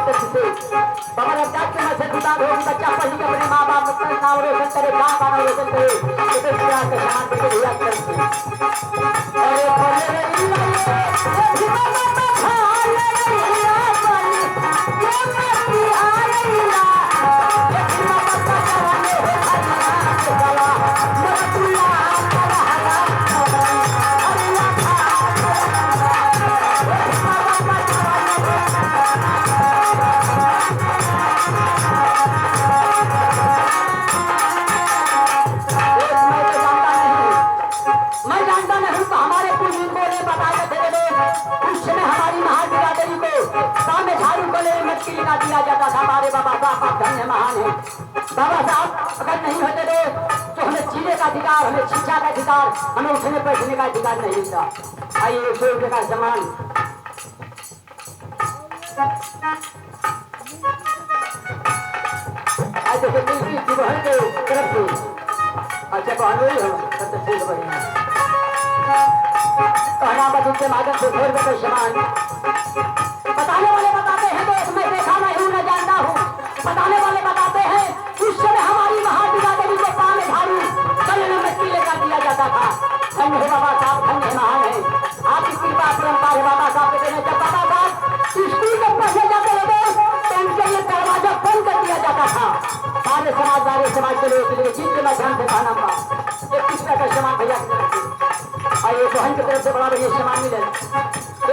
के जिसे बाबा रब्बाक के मसे खुदा हो बच्चा पढ़ी के अपने माँ बाप का नाम रोशन करे गाँव का रोशन करे इस प्रकार के समान के भैया करते अरे भले दिया जाता था हमारे बाबा साहब धन्य महान है बाबा साहब अगर नहीं होते थे तो हमें जीने का अधिकार हमें शिक्षा का अधिकार हमें उठने बैठने का अधिकार नहीं मिलता। आइए 100 रुपये का सामान आज देखिए की बहन के तरफ से अच्छा बहन वही हो सबसे ठीक बढ़िया तो के माध्यम से 100 रुपये का सामान बताने वाले बताते हैं तो मैं देखा नहीं हूँ न जानता हूँ बताने वाले बताते हैं उस समय हमारी महाबिरादरी को पाले भारू कल में मिट्टी लेकर दिया जाता था। धन्य है बाबा साहब धन्य महान है आपकी कृपा परंपरा है बाबा साहब के देने जब बाबा साहब स्कूल में पढ़ने जाते थे तो उनके लिए दरवाजा बंद कर दिया जाता था। सारे समाज के लोगों के लिए जिनके माध्यम से खाना पड़ा एक किस का सामान भैया और ये बहन की तरफ से बड़ा बढ़िया सामान मिले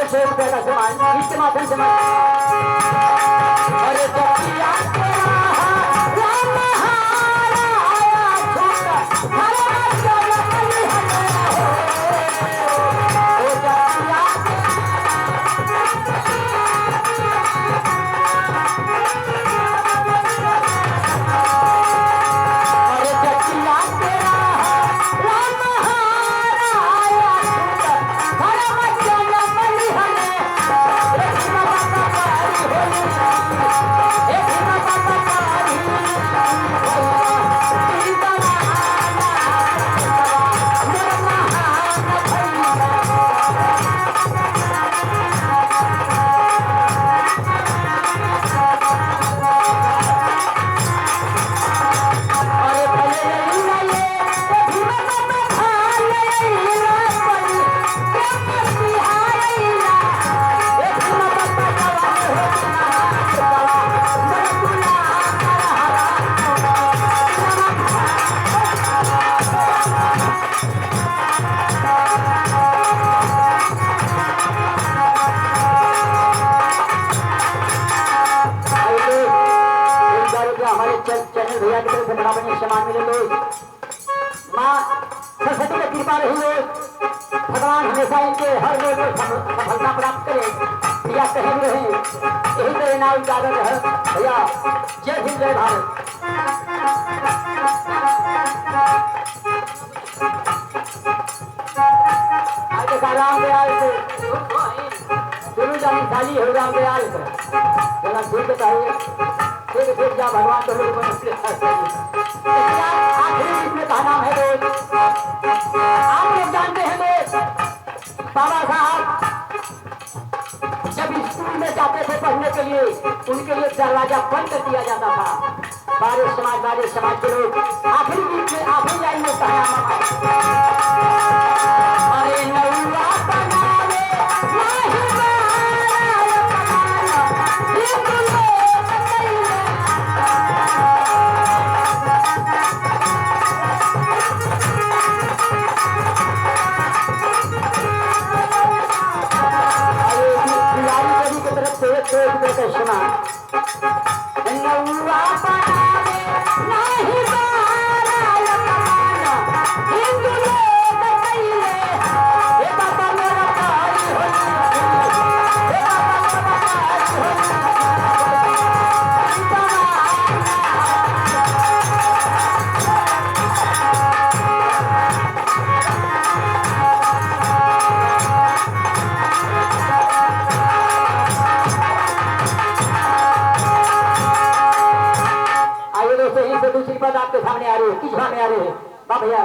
100 रुपये का सामान इसके माध्यम से चैनल भैया की तरफ से बड़ा बढ़िया सामान मिले लोग माँ सरस्वती की कृपा रही हो भगवान हमेशा इनके हर रोज में सफलता प्राप्त करे भैया कहीं भी रहे यही तो इनाम इजाजत है भैया जय हिंद जय भारत। आज देखा राम दयाल से गुरु जानी खाली हो राम दयाल को बोला ठीक बताइए फिर जा भगवान तो आखिरी इसमें का नाम है रोज आप लोग जानते हैं दोस्त बाबा साहब जब स्कूल में जाते थे पढ़ने के लिए उनके लिए दरवाजा बंद कर दिया जाता था। बारे समाज के लोग आखिरी बीच में आखिरी लाइन में कहा अरे नौवा बनावे दूसरी बात आपके सामने आ रही है किस भाग में आ रही है भैया